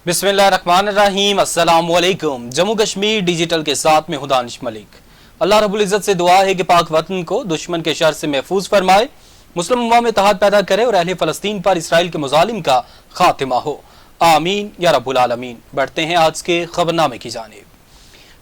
बिस्मिल्लाहिर्रहमानिर्रहीम। अस्सलाम वालेकुम। जम्मू कश्मीर डिजिटल के साथ में हूं दानिश मलिक। अल्लाह रब्बुल इज्जत से दुआ है कि पाक वतन को दुश्मन के शर से महफूज फरमाए, मुस्लिम उम्मा में इत्तेहाद पैदा करे और अहले फलस्तीन पर इसराइल के मुजालिम का खातिमा हो। आमीन या रब्बुल आलमीन। बढ़ते हैं आज के खबरनामे की जानिब।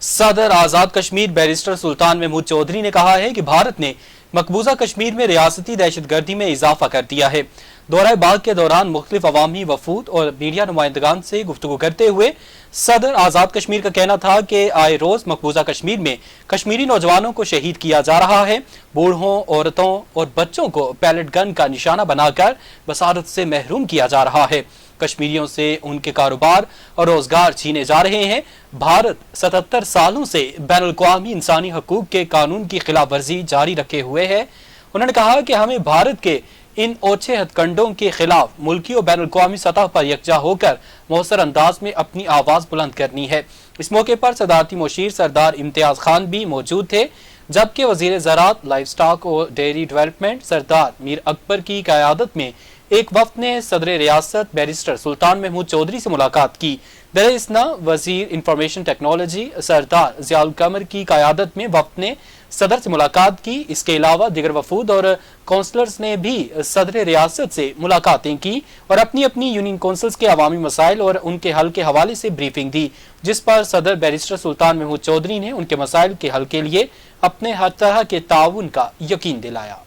सदर आज़ाद कश्मीर बैरिस्टर सुल्तान महमूद चौधरी ने कहा है कि भारत ने मकबूजा कश्मीर में रियासती दहशतगर्दी में इजाफा कर दिया है। दौरा बाग के दौरान मुख्तलिफ अवामी वफूद और मीडिया नुमाइंदगान से गुफ्तगू करते हुए सदर आज़ाद कश्मीर का कहना था कि आए रोज मकबूजा कश्मीर में कश्मीरी नौजवानों को शहीद किया जा रहा है। बूढ़ों, औरतों और बच्चों को पैलेट गन का निशाना बनाकर बसारत से महरूम किया जा रहा है। कश्मीरियों से उनके कारोबार और रोजगार छीने जा रहे हैं। भारत 77 सालों से बैनुल-अक़वामी इंसानी हकूक के कानून की खिलाफ वर्जी जारी रखे हुए है। उन्होंने कहा कि हमें भारत के इन ओछे हथकंडों के खिलाफ मुल्की और बैनुल-अक़वामी सतह पर यकजा होकर मौसर अंदाज में अपनी आवाज बुलंद करनी है। इस मौके पर सदारती मुशीर सरदार इम्तियाज खान भी मौजूद थे, जबकि वजीर ज़राअत, लाइफ स्टॉक और डेयरी डेवलपमेंट सरदार मीर अकबर की क़यादत में एक वफ्द ने सदर रियासत बैरिस्टर सुल्तान महमूद चौधरी से मुलाकात की। दरअसल वजीर इंफॉर्मेशन टेक्नोलॉजी सरदार ज़ियाउल कमर की क़यादत में वफ्द ने सदर से मुलाकात की। इसके अलावा दिगर वफूद और काउंसलर्स ने भी सदर रियासत से मुलाकातें की और अपनी अपनी यूनियन काउंसिल्स के अवामी मसाइल और उनके हल के हवाले से ब्रीफिंग दी, जिस पर सदर बैरिस्टर सुल्तान महमूद चौधरी ने उनके मसाइल के हल के लिए अपने हर तरह के ताउन का यकीन दिलाया।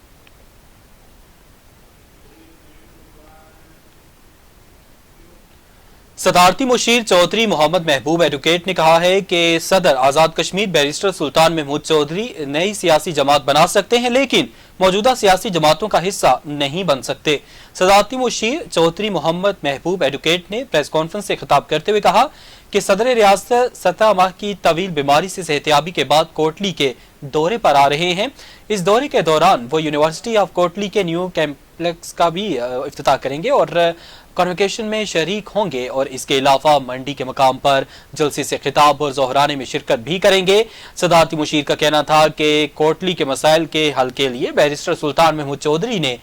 सदारती मुशीर चौधरी मोहम्मद महबूब एडवोकेट ने कहा है कि सदर आज़ाद कश्मीर बैरिस्टर सुल्तान महमूद चौधरी नई सियासी जमात बना सकते हैं, लेकिन मौजूदा सियासी जमातों का हिस्सा नहीं बन सकते। सदारती मुशीर चौधरी मोहम्मद महबूब एडवोकेट ने प्रेस कॉन्फ्रेंस से खिताब करते हुए कहा कि सदर रियासत 17 माह की तवील बीमारी से सेहतियाबी के बाद कोटली के दौरे पर आ रहे हैं। इस दौरे के दौरान वो यूनिवर्सिटी ऑफ कोटली के न्यू कैंपलेक्स का भी इफ्तिताह करेंगे और कॉन्वोकेशन में शरीक होंगे और इसके अलावा मंडी के मकाम पर जलसे से खिताब और जोहराने में शिरकत भी करेंगे। सदारती मुशीर का कहना था कि कोटली के मसाइल के हल के लिए बैरिस्टर सुल्तान महमूद चौधरी ने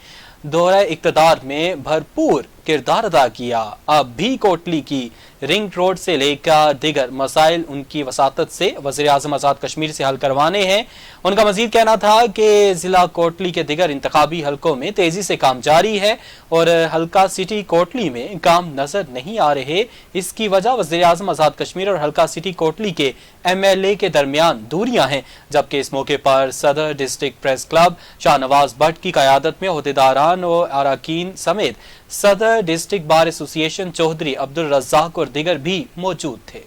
दौरा इक़्तिदार में भरपूर किरदार अदा किया। अब भी कोटली की रिंग रोड से लेकर दिगर मसाइल उनकी वसातत से वज़ीर-ए-आज़म आज़ाद कश्मीर से हल करवाने हैं। उनका मजीद कहना था कि जिला कोटली के दिगर इंतखाबी हलकों में तेजी से काम जारी है और हल्का सिटी कोटली में काम नजर नहीं आ रहे। इसकी वजह वज़ीर-ए-आज़म आज़ाद कश्मीर और हल्का सिटी कोटली के MLA के दरमियान दूरियां हैं। जबकि इस मौके पर सदर district press club Shahnawaz Bhatt की क़यादत में ओहदेदारान और अरकान समेत सदर district bar association Chaudhry Abdul Razzaq और दिगर भी मौजूद थे।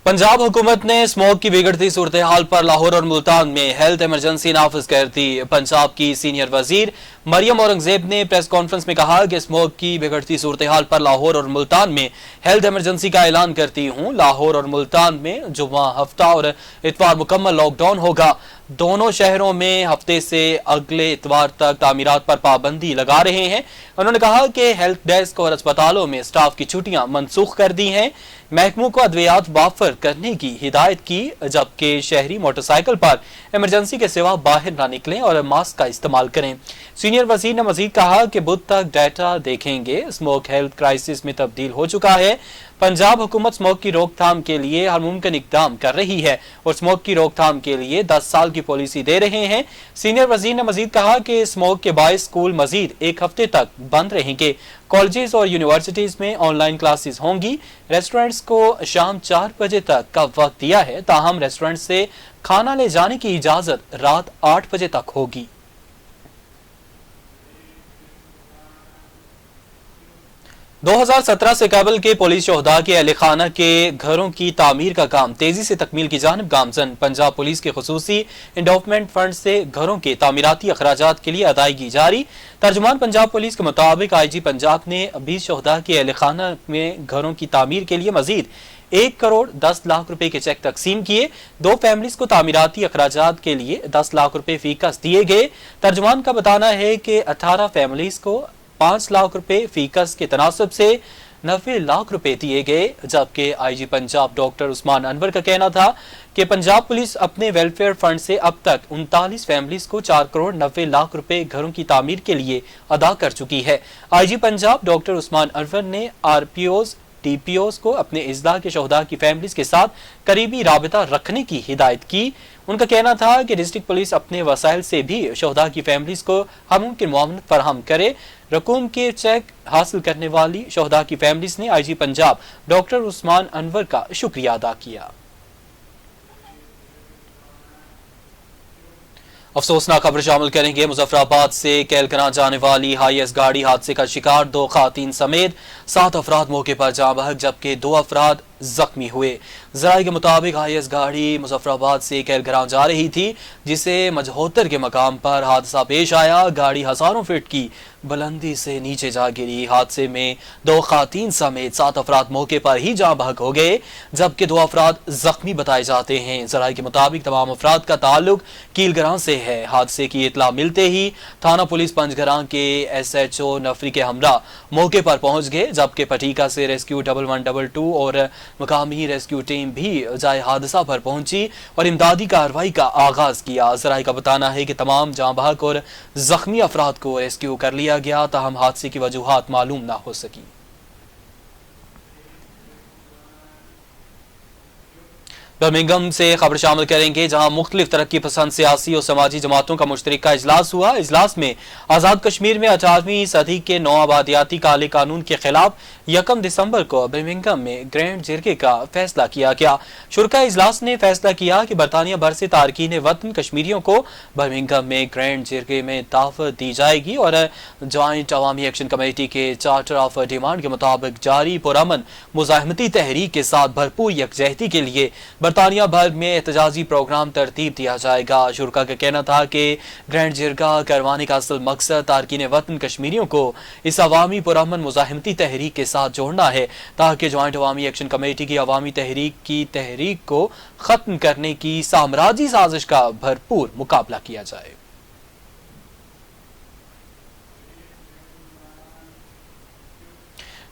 पंजाब हुकूमत ने स्मोक की बिगड़ती सूरत हाल पर लाहौर और मुल्तान में हेल्थ इमरजेंसी नाफिज कर दी। पंजाब की सीनियर वजीर मरियम औरंगजेब ने प्रेस कॉन्फ्रेंस में कहा कि स्मोक की बिगड़ती सूरत हाल पर लाहौर और मुल्तान में हेल्थ इमरजेंसी का ऐलान करती हूँ। लाहौर और मुल्तान में जुम्मा, हफ्ता और इतवार मुकम्मल लॉकडाउन होगा। दोनों शहरों में हफ्ते से अगले इतवार तक तामीरात पर पाबंदी लगा रहे हैं। उन्होंने कहा कि हेल्थ डेस्क और अस्पतालों में स्टाफ की छुट्टियां मनसूख कर दी हैं। महकमों को अद्वियात वाफर करने की हिदायत की, जबकि शहरी मोटरसाइकिल पर इमरजेंसी के सिवा बाहर ना निकलें और मास्क का इस्तेमाल करें। सीनियर वजीर ने मजीद कहा कि बुध तक डाटा देखेंगे। स्मोक हेल्थ क्राइसिस में तब्दील हो चुका है। पंजाब हुकूमत स्मोक की रोकथाम के लिए हर मुमकिन इकदाम कर रही है और स्मोक की रोकथाम के लिए 10 साल की पॉलिसी दे रहे हैं। सीनियर वजीर ने मजीद कहा कि स्मोक के बायस स्कूल मजीद एक हफ्ते तक बंद रहेंगे। कॉलेजेस और यूनिवर्सिटीज में ऑनलाइन क्लासेस होंगी। रेस्टोरेंट्स को शाम 4 बजे तक का वक्त दिया है, ताहम रेस्टोरेंट से खाना ले जाने की इजाजत रात 8 बजे तक होगी। दो 2017 से कबल के पुलिस शोहदा के अहले खाना के घरों की तामीर का काम तेजी से तकमील की जानिब गामजन। पंजाब पुलिस के खुसूसी इंडोवमेंट फंड से घरों के तामीराती अखराजात के लिए अदायगी जारी। तर्जुमान पंजाब पुलिस के मुताबिक IG पंजाब ने 20 शोहदा के अहले खाना में घरों की तामीर के लिए मजीद 1 करोड़ 10 लाख रुपए के चेक तकसीम किए। 2 फैमिलीज को तामीराती अखराजात के लिए 10 लाख रुपए फीकस दिए गए। तर्जुमान का बताना है कि 18 फैमिलीज को 5 लाख रुपए फीकस के तनासब से 90 लाख रुपए दिए गए, जबकि आईजी पंजाब डॉक्टर उस्मान अनवर का कहना था कि पंजाब पुलिस अपने वेलफेयर फंड से अब तक 39 फैमिलीज को 4 करोड़ 90 लाख रुपए घरों की तामीर के लिए अदा कर चुकी है। आईजी पंजाब डॉक्टर उस्मान अनवर ने आरपीओज टीपीओज को अपने इजला के शोहदा की फैमिलीज के साथ करीबी राबता रखने की हिदायत की। उनका कहना था कि डिस्ट्रिक्ट पुलिस अपने वसाइल से भी शोहदा की फैमिलीज को हर मुमकिन मुआवनत फराहम करे। रकूम के चेक हासिल करने वाली शोहदा की फैमिलीज ने आईजी पंजाब डॉक्टर उस्मान अनवर का शुक्रिया अदा किया। अफसोसनाक खबर शामिल करेंगे। मुजफ्फराबाद से केलकरा जाने वाली हाईएस गाड़ी हादसे का शिकार 2 खातीन समेत 7 अफराद मौके पर जाँ बहक, जबकि 2 अफराद जख्मी हुए। जराये के मुताबिक हाईएस गाड़ी मुजफ्फराबाद से केलकरा जा रही थी, जिसे मजहोतर के मकाम पर हादसा पेश आया। गाड़ी हजारों फीट की बुलंदी से नीचे जा गिरी। हादसे में 2 खातीन समेत 7 अफराद मौके पर ही जाँ बहक हो गए, जबकि 2 अफराद जख्मी बताए जाते हैं। जराये के मुताबिक तमाम अफराद का ताल्लुक कीलगरां से है। हादसे की इतला मिलते ही थाना पुलिस पंजगरां के SHO नफरी के हमरा मौके पर पहुंच गए, जबकि पटीका से रेस्क्यू 1112 और मकामी रेस्क्यू टीम भी जाए हादसा पर पहुंची और इमदादी कार्रवाई का आगाज किया। जराये का बताना है कि तमाम जाँ बहक और जख्मी अफराद को रेस्क्यू कर लिया गया, ताहम हादसे की वजूहात मालूम ना हो सकी। बर्मिंघम से खबर शामिल करेंगे, जहां मुख्तलिफ तरक्की पसंद सियासी और समाजी जमातों का मुश्तरका इजलास हुआ। इजलास में आज़ाद कश्मीर में 18वीं सदी के नौ आबादियाती काले कानून के खिलाफ 1 दिसंबर को बर्मिंघम में ग्रैंड जिरगे का फैसला किया गया। शुरका इजलास ने फैसला किया कि बरतानिया भर से तारकीन वतन कश्मीरियों को बर्मिंघम में ग्रैंड जिरगे में दावत दी जाएगी और ज्वाइंट अवामी एक्शन कमेटी के चार्टर ऑफ डिमांड के मुताबिक जारी पुरअमन मुजाहमती तहरीक के साथ भरपूर यकजहती के लिए बरतानिया भर में एहतजाजी प्रोग्राम तरतीब दिया जाएगा। शुरका का कहना था कि ग्रैंड जिरगा करवाने का असल मकसद तारकीन वतन कश्मीरियों को इस अवामी पुरअमन मुजाहमती तहरीक के साथ जोड़ना है, ताकि ज्वाइंट अवामी एक्शन कमेटी की अवामी तहरीक को खत्म करने की साम्राज्यी साजिश का भरपूर मुकाबला किया जाए।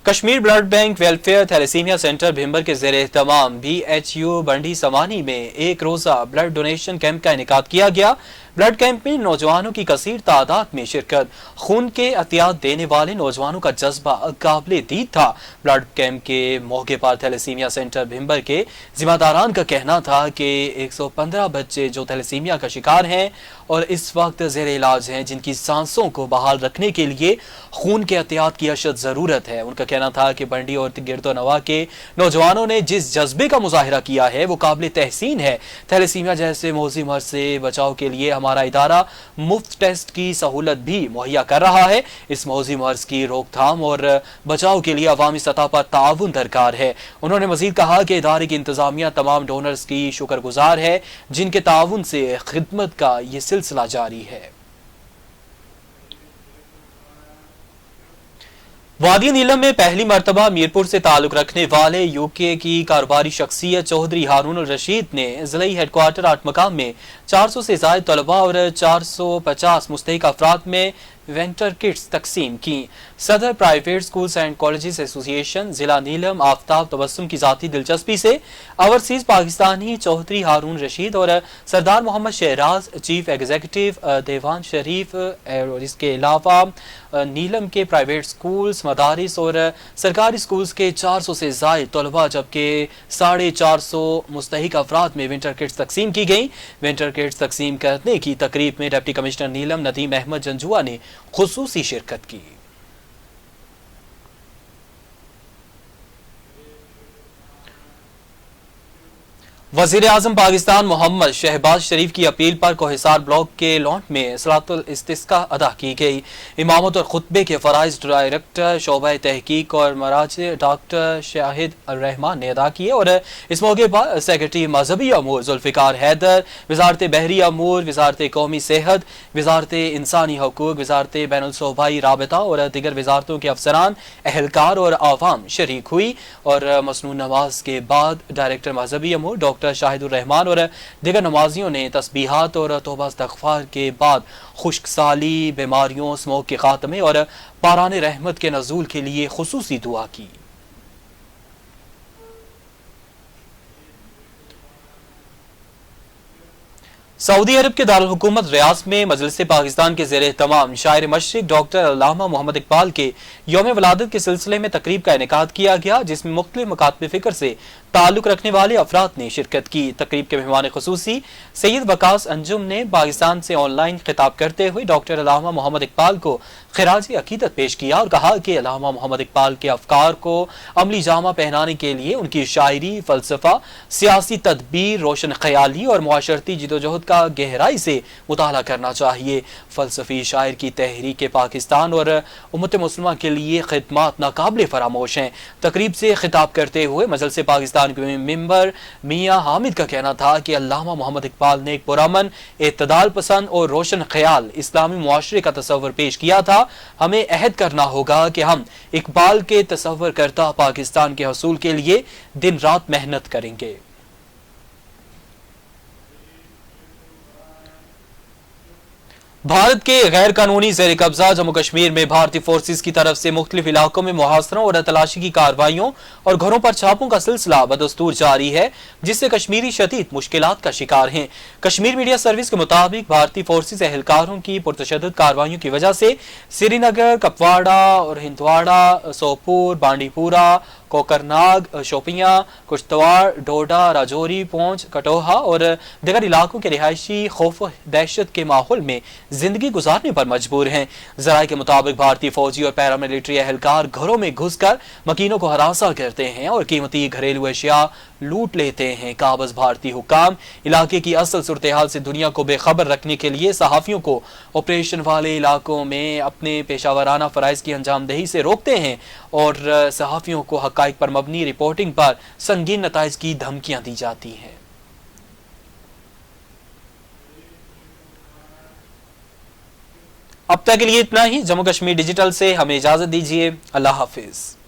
Kashmir blood bank welfare thalassemia centre Bhimber के ज़ेरे एहतमाम BHU बंडी समानी में 1 रोज़ा ब्लड डोनेशन कैंप का इनेकाद किया गया। ब्लड कैंप में नौजवानों की कसीर तादाद में शिरकत, खून के अतियात देने वाले नौजवानों का जज्बा काबिले दीद था। ब्लड कैंप के मौके पर थैलेसीमिया सेंटर भिम्बर के जिम्मेदारान का कहना था कि 115 बच्चे जो थैलेसीमिया का शिकार हैं और इस वक्त ज़ेरे इलाज हैं, जिनकी सांसों को बहाल रखने के लिए खून के एहतियात की अशद ज़रूरत है। उनका कहना था कि बंडी और गिरदोनवा के नौजवानों ने जिस जज्बे का मुजाहिरा किया है वो काबिल तहसीन है। थैलेसीमिया जैसे मौजी मर्ज से बचाव के लिए हमारा इदारा मुफ्त टेस्ट की सहूलत भी मुहैया कर रहा है। इस मौजी मर्ज की रोकथाम और बचाव के लिए अवामी सतह पर ताउन दरकार है। उन्होंने मजीद कहा कि इदारे की इंतजामिया तमाम डोनर्स की शुक्रगुजार है, जिनके ताउन से खिदमत का ये सिलसिला जारी है। वादी नीलम में पहली मरतबा मीरपुर से ताल्लुक रखने वाले यूके की कारोबारी शख्सियत चौधरी हारून रशीद ने जिला हेडक्वार्टर 8 मकाम में 400 से ज्यादा तलबा और 450 मुस्तहिक अफराद में वेंटर किट्स तकसीम की। सदर private schools and colleges association जिला नीलम आफ्ताब तबस्सुम की जाती दिलचस्पी से ओवरसीज पाकिस्तानी चौधरी हारून रशीद और सरदार मोहम्मद शहराज चीफ एग्जीक्यूटिव देवान शरीफ और इसके अलावा नीलम के प्राइवेट स्कूल्स, मदारिस और सरकारी स्कूल्स के 400 से ज्यादा तलबा जबकि 450 मुस्तहिक अफराद में विंटर किट्स तकसीम की गई। विंटर किट्स तकसीम करने की तकरीब में डिप्टी कमिश्नर नीलम नदीम अहमद जंजुआ ने खुसूसी शिरकत की। वजीर आजम पाकिस्तान मोहम्मद शहबाज शरीफ की अपील पर कोहिसार ब्लॉक के लॉन्ट में सलातुल इस्तिस्का अदा की गई। इमामत और खुतबे के फराइज डायरेक्टर शोबा तहकीक और मराजे डॉक्टर शाहिद रहमान ने अदा किए और इस मौके पर सेक्रेटरी मजहबी अमूर जुल्फिकार हैदर, वजारत बहरी अमूर, वजारत कौमी सेहत, वजारत इंसानी हकूक, वजारत बैनुल सूबाई राबता और दीगर वजारतों के अफसरान, अहलकार और आवाम शरीक हुई। और मसनून नमाज के बाद डायरेक्टर मजहबी अमूर डॉक्टर शाहिदुर रहमान और दीगर नमाजियों ने तस्बीहात और तौबा इस्तग़फ़ार के बाद खुश्क साली, बीमारियों, स्मोक के खात्मे और पाराने रहमत के नज़ूल के लिए खुसूसी दुआ की। सऊदी अरब के दारुल हुकूमत रियाद में मजलिस पाकिस्तान के ज़ेर एहतमाम शायर मशरिक डॉक्टर अल्लामा मोहम्मद इकबाल के यौम वलादत के सिलसिले में तकरीब का इनेकाद किया गया, जिसमें मुख्तलिफ मकातब फ़िक्र से ताल्लुक़ रखने वाले अफराद ने शिरकत की। तकरीब के मेहमान खुसूसी सैयद वकास अंजुम ने पाकिस्तान से ऑनलाइन खिताब करते हुए डॉक्टर अल्लामा मोहम्मद इकबाल को खिराज अकीदत पेश किया और कहा कि अल्लामा मोहम्मद इकबाल के अफकार को अमली जामा पहनाने के लिए उनकी शायरी, फ़लसफ़ा, सियासी तदबीर, रोशन ख्याली और मुआशरती जिदोजहद का गहराई से मुताला करना चाहिए। फ़लसफ़ी शायर की तहरीक पाकिस्तान और उम्मत मुस्लिमा के लिए खिदमात नाकाबिल फरामोश हैं। तकरीब से खिताब करते हुए मजलिस पाकिस्तान के मेंबर मियां हामिद का कहना था कि अल्लामा मोहम्मद इकबाल ने एक पुरअमन, एतदाल पसंद और रोशन ख्याल इस्लामी मुआशरे का तस्वर पेश किया था। हमें अहद करना होगा कि हम इकबाल के तस्वर करता पाकिस्तान के हसूल के लिए दिन रात मेहनत करेंगे। भारत के गैर कानूनी ज़ेर कब्जा जम्मू कश्मीर में भारतीय फोर्सेस की तरफ से मुख्तलिफ इलाकों में मुहासरों और तलाशी की कार्रवाइयों और घरों पर छापों का सिलसिला बदस्तूर जारी है, जिससे कश्मीरी शदीद मुश्किलात का शिकार हैं। कश्मीर मीडिया सर्विस के मुताबिक भारतीय फोर्सेस एहलकारों की पुरतशद्दुद कार्रवाइयों की वजह से श्रीनगर, कपवाड़ा और हिंदवाड़ा, सोपुर, बांडीपुरा, कोकरनाग, शोपियां, कुश्तवाड़, डोडा, राजौरी, पूंछ, कटोहा और दीगर इलाकों के रिहायशी खौफ दहशत के माहौल में जिंदगी गुजारने पर मजबूर हैं। ज़राए के मुताबिक भारतीय फौजी और पैरामिलिट्री एहलकार घरों में घुसकर मकीनों को हरासा करते हैं और कीमती घरेलू अशिया लूट लेते हैं। काबज़ भारतीय हुक्काम इलाके की असल सूरत हाल से दुनिया को बेखबर रखने के लिए सहाफ़ियों को ऑपरेशन वाले इलाकों में अपने पेशावराना फ़राइज़ की अंजामदही से रोकते हैं और सहाफ़ियों को हक़ाइक़ पर मबनी रिपोर्टिंग पर संगीन नताइज की धमकियां दी जाती हैं। अब तक के लिए इतना ही। जम्मू कश्मीर डिजिटल से हमें इजाज़त दीजिए। अल्लाह हाफिज़।